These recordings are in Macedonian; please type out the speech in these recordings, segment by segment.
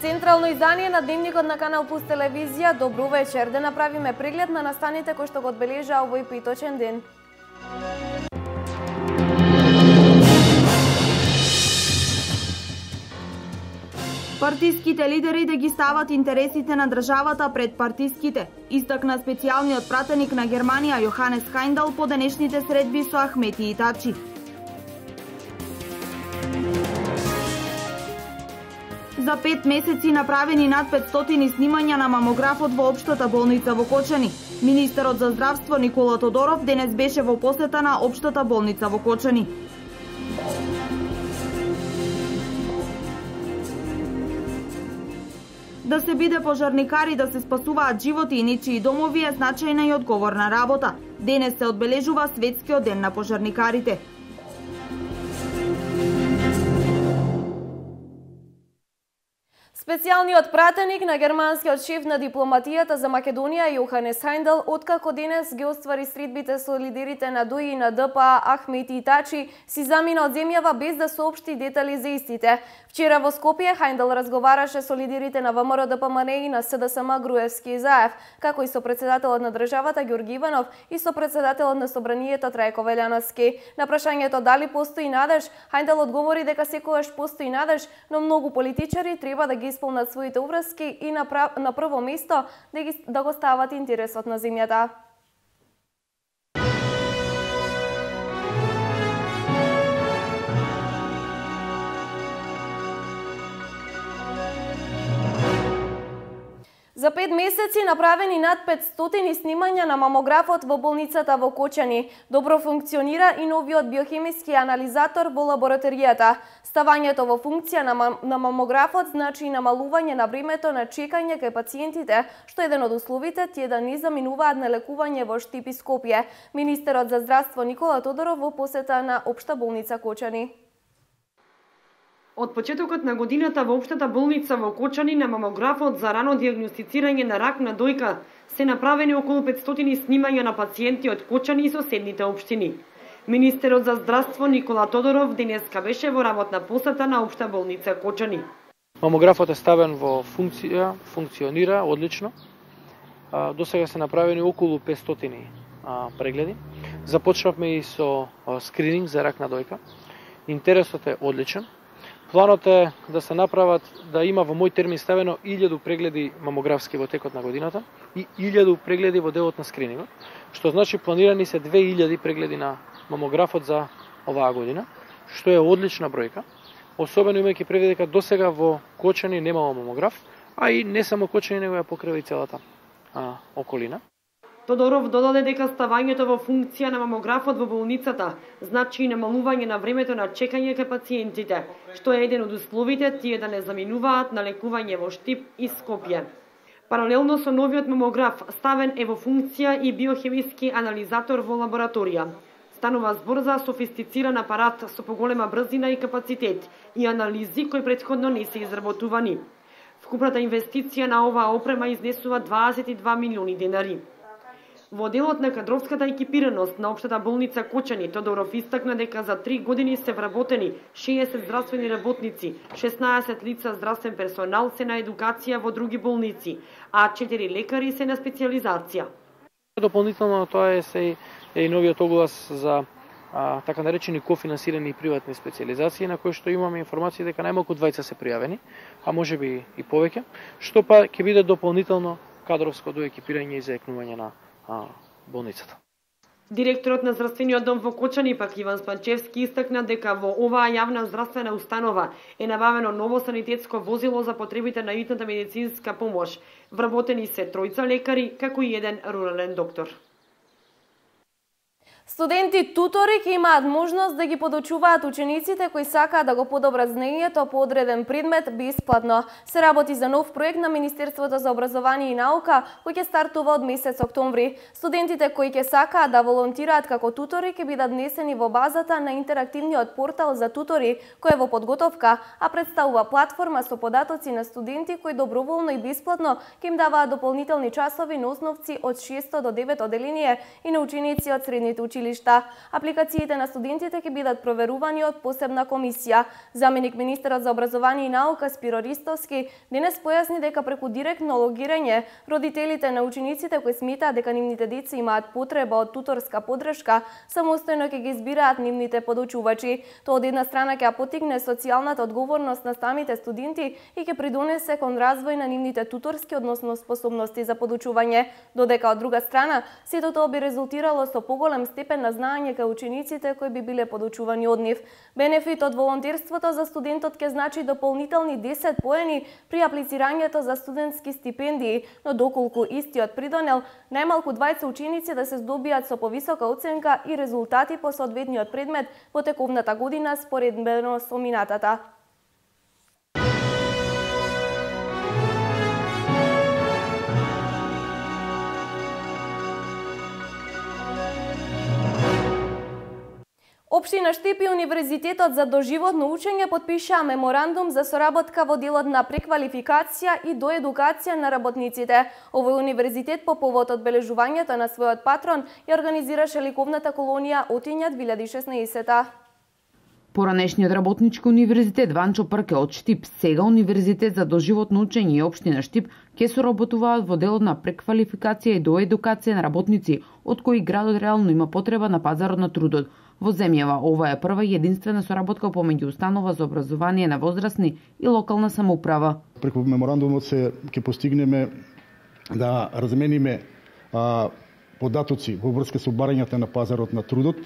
Централно издание на Дневникот на Канал Плюс телевизија. Добро вечер, да направиме преглед на настаните кои што го одбележа овој питочен ден. Партиските лидери да ги стават интересите на државата пред партиските, истакна специјалниот пратеник на Германија Јоханес Хајндал по денешните средби со Ахмети и Тачи. За 5 месеци направени над 500 снимања на мамографот во Општата болница во Кочани. Министерот за здравство Никола Тодоров денес беше во посета на Општата болница во Кочани. Да се биде пожарникар и да се спасуваат животи и ничии домови е значајна и одговорна работа. Денес се одбележува Светскиот ден на пожарникарите. Специјалниот пратеник на германскиот шеф на дипломатијата за Македонија Јоханес Хајндал откако денес ги оствари средбите со лидерите на ДОИ и на ДПА Ахмети и Тачи си замина од земјава без да соопшти детали за истите. Вчера во Скопје Хајндал разговараше со лидерите на ВМРО ДПМН и на СДСМ Груевски и Заев, како и со председателот на државата Ѓорги Иванов и со председателот на Собранието Трајко Велјановски. На прашањето дали постои надеж, Хајндал одговори дека секогаш постои надеж, но многу политичари треба да ги исполнат своите уврски и на прво место да го стават интересот на земјата. За 5 месеци направени над 500 снимања на мамографот во болницата во Кочани. Добро функционира и новиот биохемиски анализатор во лабораторијата. Ставањето во функција на мамографот значи и намалување на времето на чекање кај пациентите, што еден од условите тие да не заминуваат на лекување во Штип и Скопје. Министерот за здравство Никола Тодоров во посета на Општа болница Кочани. Од почетокот на годината во Општата болница во Кочани на мамографот за рано диагностицирање на рак на дојка се направени околу 500 снимања на пациенти од Кочани и соседните општини. Министерот за здравство Никола Тодоров денеска беше во работна посета на Општа болница Кочани. Мамографот е ставен во функција, функционира одлично. До сега се направени околу 500 прегледи. Започнавме и со скрининг за рак на дојка. Интересот е одличен. Планот е да се направат, да има во мој термин ставено 1000 прегледи мамографски во текот на годината и 1000 прегледи во делот на скринингот, што значи планирани се 2000 прегледи на мамографот за оваа година, што е одлична бројка, особено имајќи предвид дека досега во Кочани немало мамограф, а и не само Кочани, него ја покрива и целата околина. Тодоров додаде дека ставањето во функција на мамографот во болницата значи и намалување на времето на чекање кај пациентите, што е еден од условите тие да не заминуваат на лекување во Штип и Скопје. Паралелно со новиот мамограф ставен е во функција и биохемиски анализатор во лабораторија. Станува збор за софистициран апарат со поголема брзина и капацитет и анализи кои претходно не се изработувани. Вкупната инвестиција на оваа опрема изнесува 22 милиони денари. Во делот на кадровската екипираност на Општата болница Кочани, Тодоров истакна дека за 3 години се вработени 60 здравствени работници, 16 лица здравствен персонал се на едукација во други болници, а 4 лекари се на специјализација. Дополнително тоа е и новиот оглас за така наречени кофинансирани приватни специјализации, на кои што имаме информации дека најмалку 20 се пријавени, а можеби и повеќе, што па ќе биде дополнително кадровско доекипирање и заекнување на болницата. Директорот на здравствениот дом во Кочани, пак Иван Спанчевски, истакна дека во оваа јавна здравствена установа е набавено ново санитетско возило за потребите на итната медицинска помош. Вработени се 3 лекари, како и 1 рурален доктор. Студенти тутори ќе имаат можност да ги подучуваат учениците кои сакаат да го подобрат знаењето по одреден предмет бесплатно. Се работи за нов проект на Министерството за образование и наука кој ќе стартува од месец октомври. Студентите кои ќе сакаат да волонтираат како тутори ќе бидат внесени во базата на интерактивниот портал за тутори кој е во подготовка, а представува платформа со податоци на студенти кои доброволно и бесплатно ќе им даваат дополнителни часови на основци од 6 до 9 оделение и на ученици од средните училишта. училишта. Апликациите на студентите ќе бидат проверувани од посебна комисија. Заменик министерот за образование и наука Спиро Ристовски денес појасни дека преку директно логирање родителите на учениците кои сметаат дека нивните деца имаат потреба од туторска поддршка, самостојно ќе ги избираат нивните подучувачи. Тоа од една страна ќе потигне социјалната одговорност на самите студенти и ќе придонесе кон развој на нивните туторски, односно способности за подучување, додека од друга страна сето тоа би резултирало со поголем степен на знаење кај учениците кои би биле подучувани од нив. Бенефит од волонтерството за студентот ќе значи дополнителни 10 поени при аплицирањето за студентски стипендии, но доколку истиот придонел најмалку 20 ученици да се здобијат со повисока оценка и резултати по соодветниот предмет во тековната година споредбено со минатата. Општина Штип и Универзитетот за доживотно учење потпишаа меморандум за соработка во делот на преквалификација и доедукација на работниците. Овој универзитет по повод одбележувањето на својот патрон ја организираше ликовната колонија Отиња 2016. Поранешниот работнички универзитет Ванчо Прке од Штип, сега Универзитет за доживотно учење и Општина Штип ќе соработуваат во делот на преквалификација и доедукација на работници, од кои градот реално има потреба на пазарот на трудот. Во земјава ова е прва и единствена соработка помеѓу установа за образование на возрастни и локална самоуправа. Преку меморандумот ќе постигнеме да размениме податоци во врска со барањата на пазарот на трудот.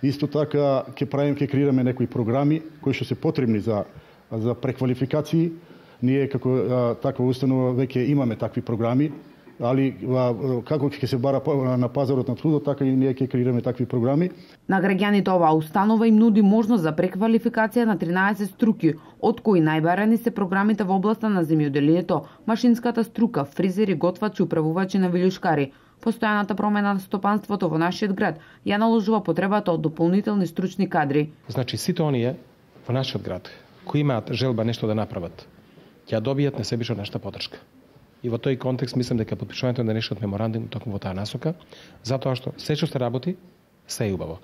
Исто така ќе креираме некои програми кои што се потребни за преквалификации. Ние како таква установа веќе имаме такви програми, али како ќе се бара на пазарот на трудот, така и ние ќе креираме такви програми. На граѓаните оваа установа им нуди можност за преквалификација на 13 струки, од кои најбарани се програмите во областа на земјоделието, машинската струка, фризери, готвачи, управувачи на вилјушкари. Постојаната промена на стопанството во нашиот град ја наложува потребата од дополнителни стручни кадри. Значи, сите оние во нашиот град кои имаат желба нешто да направат, ќе добијат несебично нашата поддршка. И во тој контекст мислам дека потпишувањето на денешниот меморандум токму во таа насока, затоа што се што се работи, се е убаво.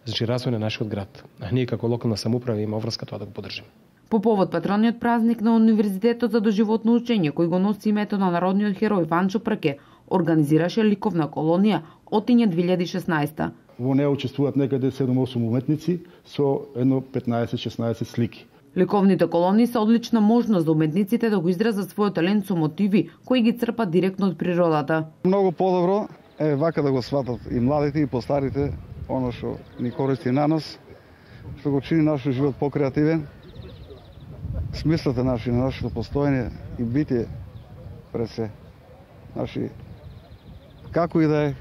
Значи, развој на нашиот град, а ние како локална самоуправа има врска тоа да го поддржиме. По повод патрониот празник на Универзитетот за доживотно учење, кој го носи името на народниот херој Ванчо Прке, организираше ликовна колонија Отиња 2016. Во неја учествуваат некаде 7-8 уметници со едно 15-16 слики. Ликовните колонии се одлична можност за уметниците да го изразат својот талент со мотиви кои ги црпат директно од природата. Многу подобро е вака да го сватат и младите и постарите оно што ни користи на нас, што го чини нашиот живот покреативен. Смислата на нашето постоење и битие пред се. Како и да е,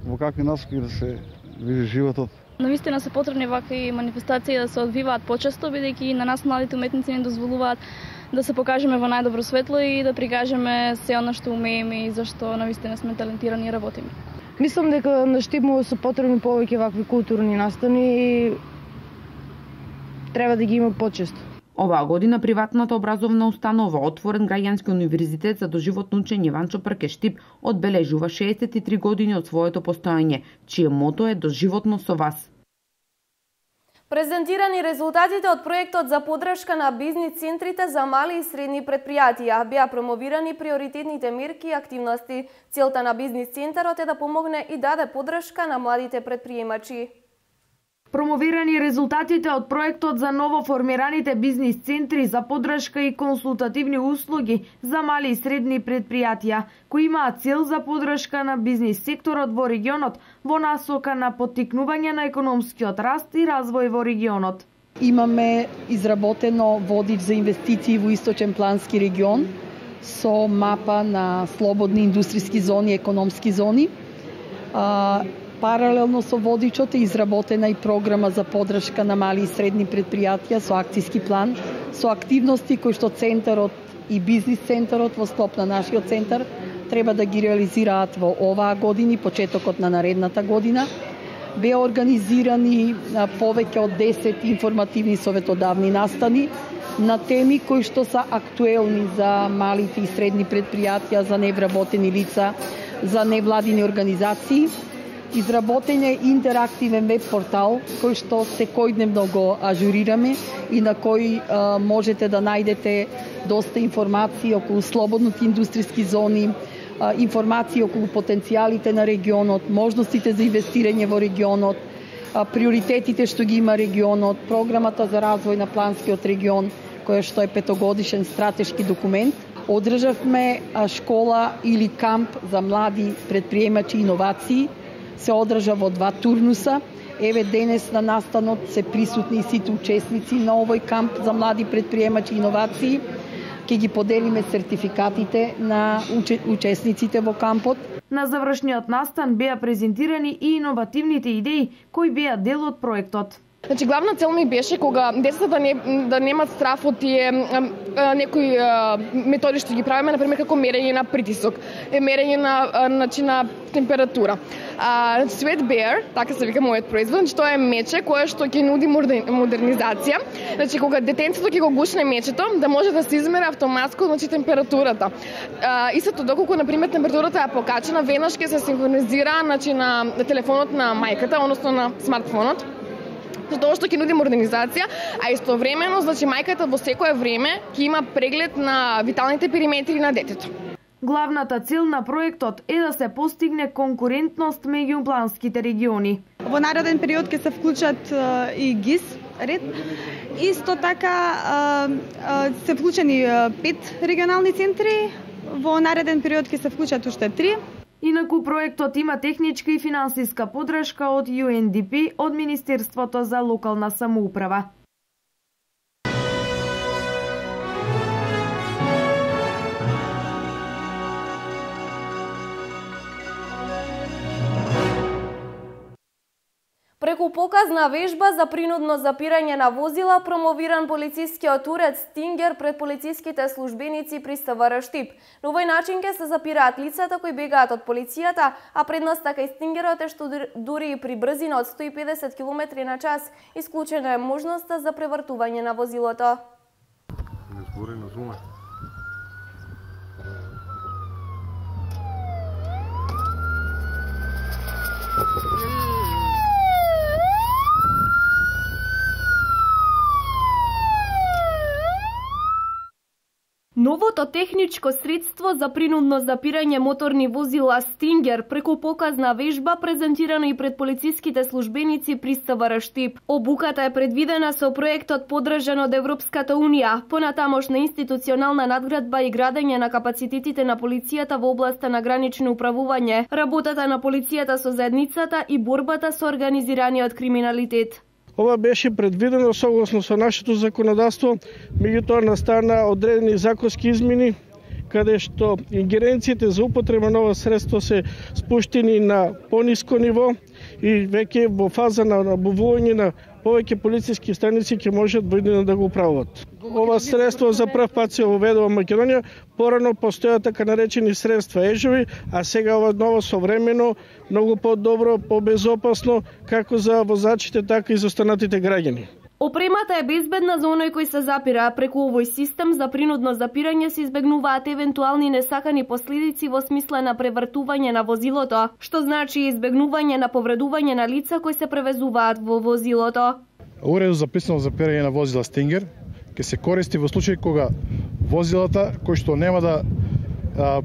во какви насоки да се движи животот. Навистина се потребни вакви манифестации да се одвиваат почесто, бидејќи на нас младите уметници не дозволуваат да се покажеме во најдобро светло и да прикажеме се она што умееме и зашто навистина сме талентирани и работиме. Мислам дека на Штип му се потребни повеќе вакви културни настани и треба да ги има почесто. Оваа година приватната образовна установа Отворен граѓански универзитет за доживотно учење Ванчо Прке Штип одбележува 63 години од своето постоење, чие мото е доживотно со вас. Презентирани резултатите од проектот за поддршка на бизнис центрите за мали и средни предпријатија. Беа промовирани приоритетните мерки и активности. Целта на бизнис центарот е да помогне и даде поддршка на младите предприемачи. Промовирани резултатите од проектот за ново формираните бизнис центри за поддршка и консултативни услуги за мали и средни предпријатија, кои имаат цел за поддршка на бизнис секторот во регионот во насока на поттикнување на економскиот раст и развој во регионот. Имаме изработено водив за инвестиции во Источен плански регион со мапа на слободни индустријски зони, економски зони. Паралелно со водичот е изработена и програма за поддршка на мали и средни предпријатија со акцијски план, со активности кои што центарот и бизнис центарот во склоп на нашиот центар треба да ги реализираат во оваа година и почетокот на наредната година. Беа организирани повеќе од 10 информативни советодавни настани на теми кои што се актуелни за малите и средни предпријатија, за невработени лица, за невладини организации. Изработен е интерактивен веб портал кој што секојдневно го ажурираме и на кој можете да најдете доста информации околу слободните индустријски зони, информации околу потенцијалите на регионот, можностите за инвестирање во регионот, приоритетите што ги има регионот, програмата за развој на планскиот регион, која што е 5-годишен стратешки документ. Одржавме школа или камп за млади предприемачи и иновации. Се одржа во 2 турнуса. Еве денес на настанот се присутни сите учесници на овој камп за млади предприемачи и иновации. Ќе ги поделиме сертификатите на учесниците во кампот. На завршниот настан беа презентирани и иновативните идеи кои беа дел од проектот. Значи, главна цел ми беше кога децата да немат страф од тие некои методи што ги правиме, например како мерење на притисок, мерење на температура. Sweat Bear, така се вика мојот производ, значи тоа е мече кое што ќе нуди модернизација. Значи, кога детенцето ќе го гушне мечето, да може да се измери автоматско, значи температурата. Истото доколку например температурата е покачена, веднаш ќе се синхронизира, значи на телефонот на мајката, односно на смартфонот. Тоа што ќе нуди модернизација, а истовремено, значи мајката во секое време ќе има преглед на виталните периметри на детето. Главната цел на проектот е да се постигне конкурентност меѓу планските региони. Во нареден период ќе се вклучат и ГИС ред. Исто така се вклучени 5 регионални центри, во нареден период ќе се вклучат уште 3. Инаку проектот има техничка и финансиска подршка од UNDP од Министерството за локална самоуправа. Преку показна вежба за принудно запирање на возила, промовиран полицискиот уред Стингер пред полициските службеници при СВР Штип. На овој начин ќе се запираат лицата кои бегаат од полицијата, а предноста кај Стингерот е што дури и при брзина од 150 км на час исклучена е можноста за превртување на возилото. Новото техничко средство за принудно запирање моторни возила Стингер преку показна вежба презентирана и пред полициските службеници при СВР Штип. Обуката е предвидена со проектот поддржан од Европската Унија, понатамошна институционална надградба и градење на капацитетите на полицијата во областа на гранично управување, работата на полицијата со заедницата и борбата со организираниот криминалитет. Ова беше предвидено согласно со нашето законодавство, меѓутоа настана одредени законски измени, каде што ингеренциите за употреба на ова средство се спуштени на пониско ниво и веќе во фаза на набавување на повеќе полициски станици ќе можат воедино да го управуваат. Ова средство за прв пат се воведува во Македонија, порано постоја така наречени средства ежови, а сега ова ново современо, многу подобро, побезопасно, како за возачите, така и за останатите граѓани. Опремата е безбедна за оној кој се запира, а преку овој систем за принудно запирање се избегнуваат евентуални несакани последици во смисла на превртување на возилото, што значи избегнување на повредување на лица кои се превезуваат во возилото. Уредот за приsilno запирање на возила Стингер ќе се користи во случај кога возилата кои што нема да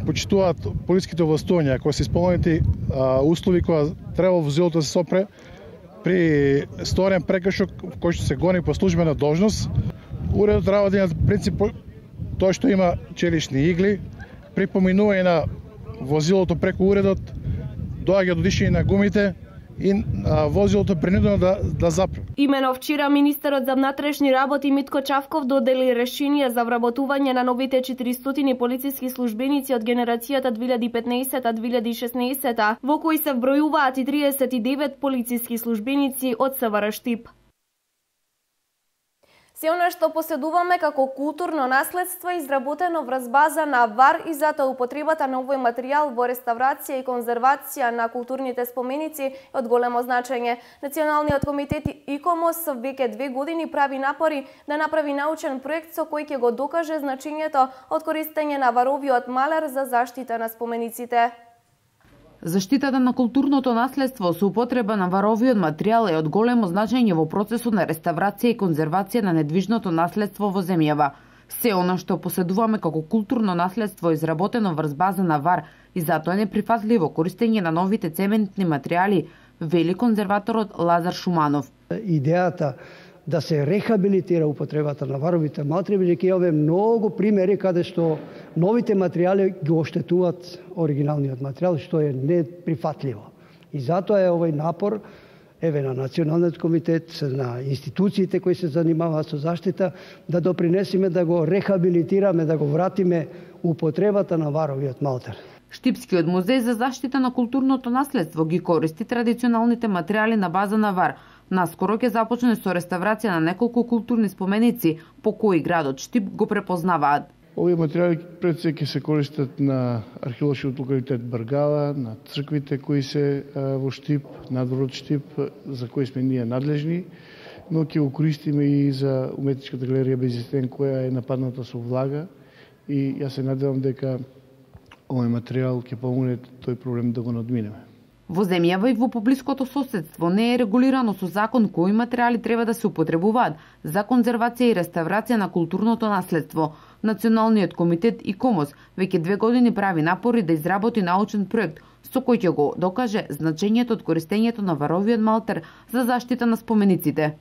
почитуваат полиските овластувања, кои се исполнети услови кога треба возилото да се сопре при сторен прекршок кој што се гони по службена должност, уредот работи на принцип тоа што има челични игли, при поминување на возилото преку уредот доаѓа до дишење на гумите и возилото принудено да запре. Имено вчера министерот за внатрешни работи Митко Чавков додели решение за вработување на новите 400 полициски службеници од генерацијата 2015-2016, во кои се вбројуваат и 39 полициски службеници од СВР Штип. Се она што поседуваме како културно наследство изработено врз база на ВАР и затоа употребата на овој материјал во реставрација и конзервација на културните споменици е од големо значење. Националниот комитет ИКОМОС веќе 2 години прави напори да направи научен проект со кој ќе го докаже значењето од користење на варовиот малер за заштита на спомениците. Заштитата на културното наследство со употреба на варовиот материјал е од големо значење во процесот на реставрација и конзервација на недвижното наследство во земјава. Се она што поседуваме како културно наследство изработено врз база на вар и затоа е неприфатливо користење на новите цементни материјали, вели конзерваторот Лазар Шуманов. Идејата да се рехабилитира употребата на варовите материјали, бидејќи имаме многу примери каде што новите материјали ги оштетуваат оригиналниот материјал, што е неприфатливо. И затоа е овој напор на Националниот комитет, на институциите кои се занимаваат со заштита, да допринесеме да го рехабилитираме, да го вратиме употребата на варовиот малтер. Штипскиот музеј за заштита на културното наследство ги користи традиционалните материјали на база на вар. Наскоро ќе започне со реставрација на неколку културни споменици по кои градот Штип го препознаваат. Овие материјали пред се ќе се користат на археолошкиот локалитет Баргала, на црквите кои се во Штип, надворот Штип, за кои сме ние надлежни, но ќе го користиме и за уметничката галерија Безистен, која е нападната со влага, и јас се надевам дека овој материјал ќе помогне тој проблем да го надминеме. Во земјава и во поблиското соседство не е регулирано со закон кои материјали треба да се употребуваат за конзервација и реставрација на културното наследство. Националниот комитет и КОМОС веќе 2 години прави напори да изработи научен проект со кој ќе го докаже значењето од користењето на варовиот малтер за заштита на спомениците.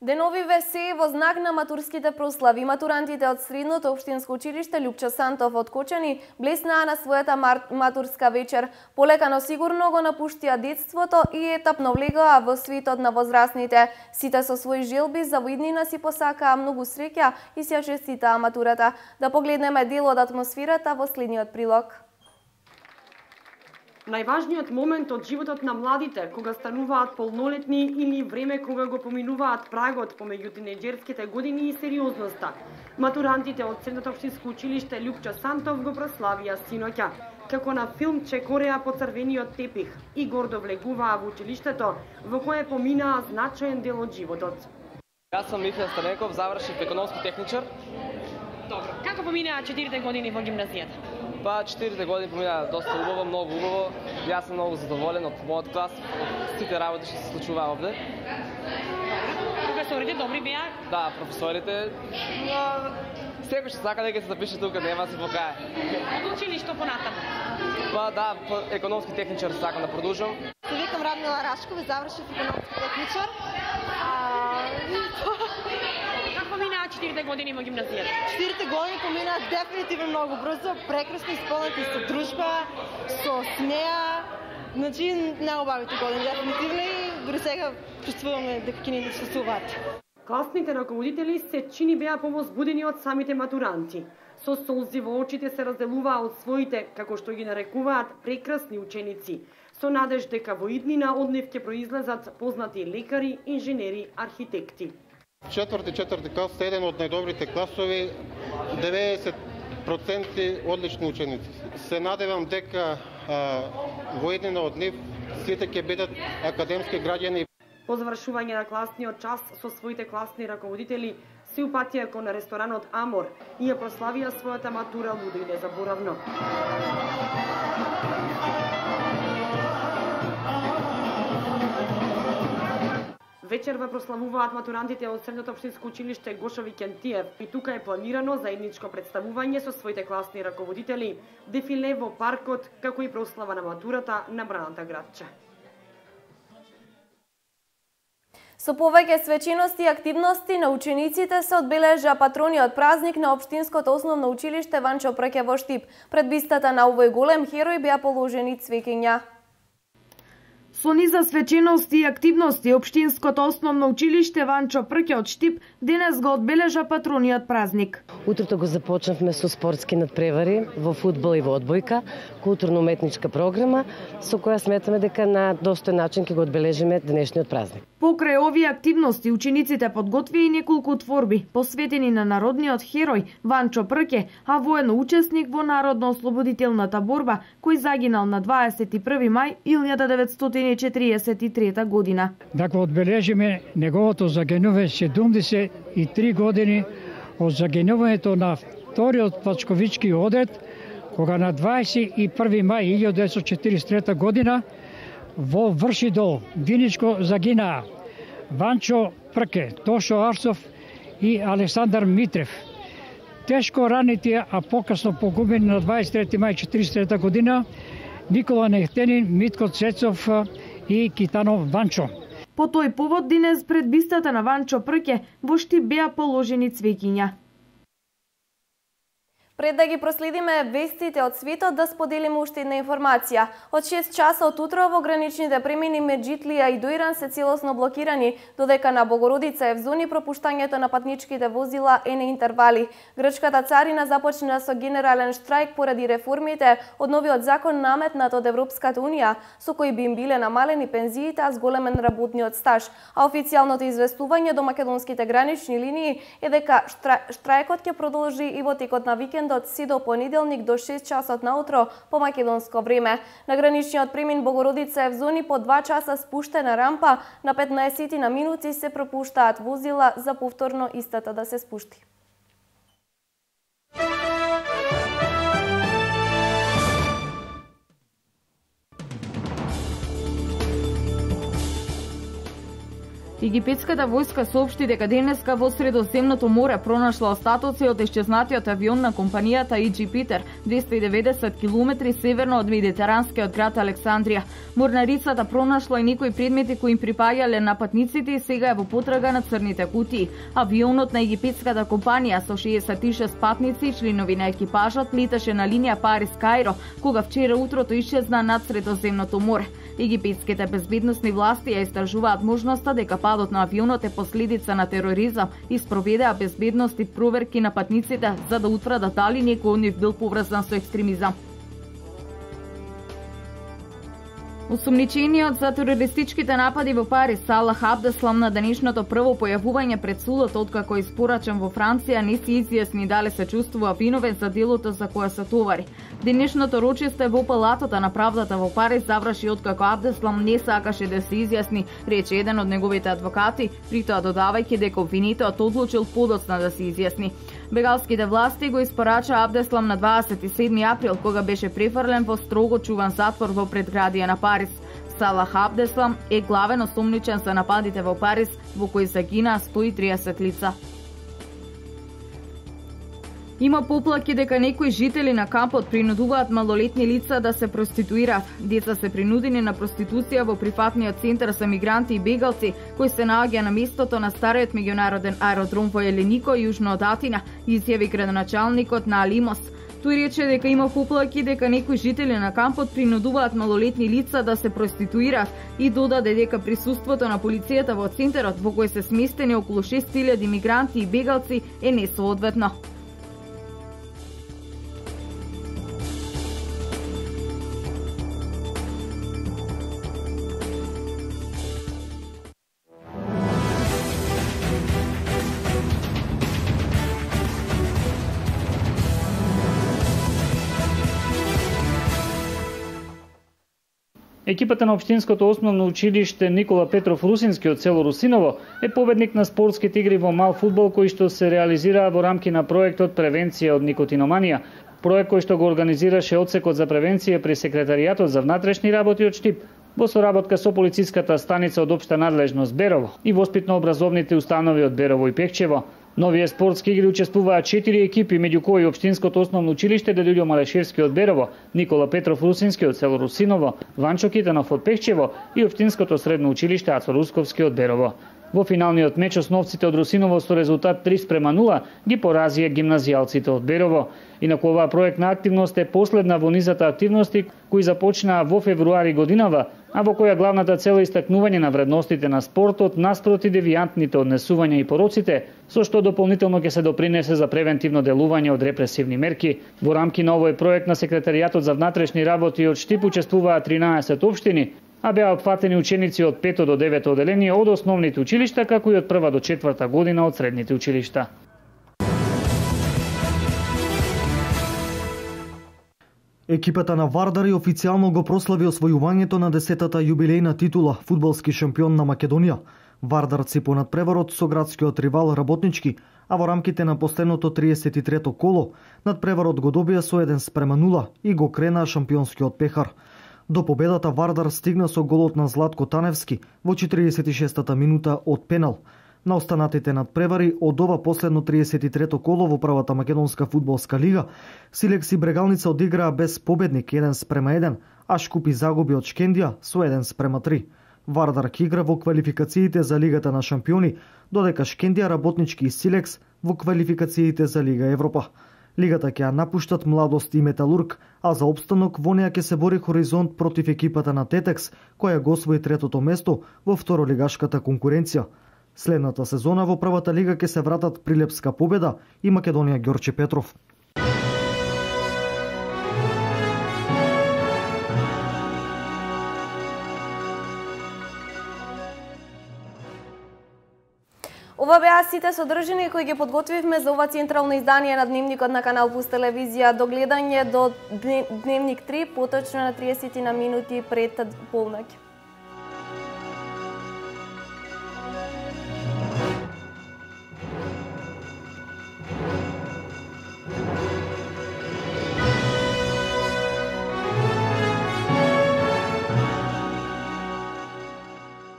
Денови весели во знак на матурските прослави. Матурантите од Средното општинско училиште Лјупча Сантов од Кочани блеснаа на својата матурска вечер. Полека но сигурно го напуштија детството и етапно влегоа во светот на возрастните. Сите со своји желби за воиднина си посакаа многу среќа и се честитаа матурата. Да погледнеме дел од атмосферата во следниот прилог. Најважниот момент од животот на младите, кога стануваат полнолетни или време кога го поминуваат прагот помеѓу тинеџерските години и сериозноста. Матурантите од Средното општинско училиште Лјупча Сантов го прославија синоќа, како на филмче кореа по црвениот тепих и гордо влегуваа во училиштето, во кое поминаа значаен дел од животот. Јас сум Михаил Станеков, завршив економски техничар. Добро, како поминаа 4 години во гимназијата? 4 години поминаа доста убаво, многу убаво. Јас сум многу задоволен од мојот клас, од сите работи што се случуваа овде. Професорите добри беа? Да, професорите. Секој што сака дека се запише тука, нема се покае. Одлучили што понатаму? Да, економски техничар сакам да продолжам. Се викам Радмила Рашкова, завршив економски техничар. Како поминаа 4 години во гимназијата? 4 години поминаа дефинитивно многу брзо, прекрасно исполнети со дружба, со смеа. Значи, најубавите години дефинитивно и дури сега чувствуваме дека ќе ни чувствуваат. Класните раководители се чини беа повозбудени од самите матуранти. Со солзи во очите се разделуваа од своите, како што ги нарекуваат, прекрасни ученици. Со надеж дека во иднина од нив ќе произлезат познати лекари, инженери, архитекти. Четврти клас е еден од најдобрите класови, 90% одлични ученици. Се надевам дека во еднина од нив сите ќе бидат академски граѓани. По завршување на класниот час со своите класни раководители се упатија кон ресторанот Амор и ја прославија својата матура лудо и незаборавно. Вечерва прославуваат матурантите од Средното општинско училиште Гоша Викентиев и тука е планирано заедничко представување со своите класни раководители, дефиле во паркот, како и прослава на матурата на браната градче. Со повеќе свечености и активности на учениците се одбележа патрониот празник на Општинското основно училиште Ванчо Прке во Штип. Пред бистата на овој голем херој беа положени цвеќиња. Со низа свечености и активности Општинското основно училиште Ванчо Прке од Штип денес го одбележа патрониот празник. Утрото го започнавме со спортски надпревари во фудбал и во одбојка, културно-уметничка програма со која сметаме дека на достоен начин ќе го одбележиме денешниот празник. Покрај овие активности учениците подготвија и неколку творби посветени на народниот херој Ванчо Прке, а воено учесник во народно-ослободителната борба кој загинал на 21 мај 1943 година. Да го одбележиме неговото загинување 73 години од загинувањето на вториот Пачковички одред, кога на 21. мај 1943 година во Вршидол, Виничко загинаа Ванчо Прке, Тошо Арсов и Александар Митрев. Тешко ранити, а покасно погубени на 23. мај 1943 година Никола Нехтенин, Митко Цецов и Китанов Ванчо. По тој повод денес пред бистата на Ванчо Прке во Штип беа положени цвеќиња. Пред да ги проследиме вестите од светот, да споделиме уште една информација. Од 6 часа од утрово граничните премини меѓу Џитлија и Доиран се целосно блокирани, додека на Богородица е в зони пропуштањето на патничките возила е на интервали. Грчката царина започна со генерален штрајк поради реформите од новиот закон наметнат од Европската унија, со кои би им биле намалени пензиите, а зголемен работниот стаж. А официјалното известување до македонските гранични линии е дека штрајкот ќе продолжи и во текот на викенд од си до понеделник до 6 часот наутро по македонско време. На граничниот премин Богородица е в зони по 2 часа спуштена рампа, на 15 на минути се пропуштаат возила за повторно истата да се спушти. Египетската војска соопшти дека денеска во Средоземното море пронашла остатоци од исчезнатиот авион на компанијата Иџипитер 290 км северно од медитеранскиот град Александрија. Морнарицата пронашла и некои предмети кои им припаѓале на патниците и сега е во потрага на црните кутии. Авионот на египетската компанија со 66 патници и членови на екипажот леташе на линија Парис-Каиро, кога вчера утрото исчезна над Средоземното море. Египетските безбедносни власти ја истражуваат можноста дека падот на авионот е последица на тероризам и спроведеа безбедности проверки на патниците за да утврдат дали некој од нив бил поврзан со екстремизам. Осумничениот за терористичките напади во Париз, Салах Абдеслам, на денешното прво појавување пред судот откако испорачен во Франција, не се изјасни дали се чувствува виновен за делото за кое се товари. Денешното рочисте во Палатата на правдата во Париз заврши откако Абдеслам не сакаше да се изјасни, рече еден од неговите адвокати, притоа додавајќи дека обвинителот одлучил подоцна да се изјасни. Бегалските власти го испорачаа Абдеслам на 27 април, кога беше префрлен во строго чуван затвор во предградија на Париз. Салах Абдеслам е главен осумничен за нападите во Париз, во кои загинаа 130 лица. Има поплаки дека некои жители на кампот принудуваат малолетни лица да се проституираат. Деца се принудени на проституција во прифатниот центар за мигранти и бегалци, кој се наоѓа на местото на стариот меѓународен аеродром во Еленико, јужно од Атина, изјави градоначалникот на Алимос. Тој рече дека има поплаки дека некои жители на кампот принудуваат малолетни лица да се проституираат и додаде дека присуството на полицијата во центарот во кој се сместени околу 6000 мигранти и бегалци е несоодветно. Екипата на Општинското основно училиште Никола Петров Русински од село Русиново е победник на спортските игри во мал фудбал кои што се реализираа во рамки на проектот Превенција од никотиноманија. Проект кој што го организираше Одсекот за превенција при Секретаријатот за внатрешни работи од Штип во соработка со полициската станица од општа надлежност Берово и воспитно-образовните установи од Берово и Пекчево. Новие спортски игри учествуваат 4 екипи, меѓу кои Општинското основно училиште Дедилјо Малешевски од Берово, Никола Петров Русински од село Русиново, Ванчо Китанов од Пекчево и Општинското средно училиште Ацо Русковски од Берово. Во финалниот меч основците од Русиново со резултат 3:0 ги поразија гимназијалците од Берово. Инаку оваа проектна активност е последна во низата активности кои започнаа во февруари годинава, а во која главната цел е истакнување на вредностите на спортот наспроти девијантните однесувања и пороците, со што дополнително ќе се допринесе за превентивно делување од репресивни мерки. Во рамки на овој проект на Секретаријатот за внатрешни работи од Штип учествуваат 13 општини, а беа опфатени ученици од 5 до 9 оделение од основните училишта, како и од 1 до 4 година од средните училишта. Екипата на Вардари официјално го прослави освојувањето на 10-та јубилејна титула фудбалски шампион на Македонија. Вардар ципо надпреварот со градскиот ривал Работнички, а во рамките на последното 33-то коло надпреварот го добија со 1:0 и го крена шампионскиот пехар. До победата Вардар стигна со голот на Златко Таневски во 46-та минута од пенал. На останатите надпревари од ова последно 33-то коло во првата македонска фудбалска лига, Силекс и Брегалница одиграа без победник 1:1, а Шкупи загуби од Шкендија со 1:3. Вардар ќе игра во квалификациите за Лигата на шампиони, додека Шкендија, Работнички и Силекс во квалификациите за Лига Европа. Лигата ќе ја напуштат Младост и Металург, а за опстанок во неа ќе се бори Хоризонт против екипата на Тетекс, која го освои третото место во второлигашката конкуренција. Следната сезона во првата лига ќе се вратат Прилепска Победа и Македонија Ѓорче Петров. Ова беа сите содржини кои ги подготвивме за ова централно издание на Дневникот на Канал Плюс телевизија. До гледање до Дневник 3, поточно на 30 на минути пред полноќ.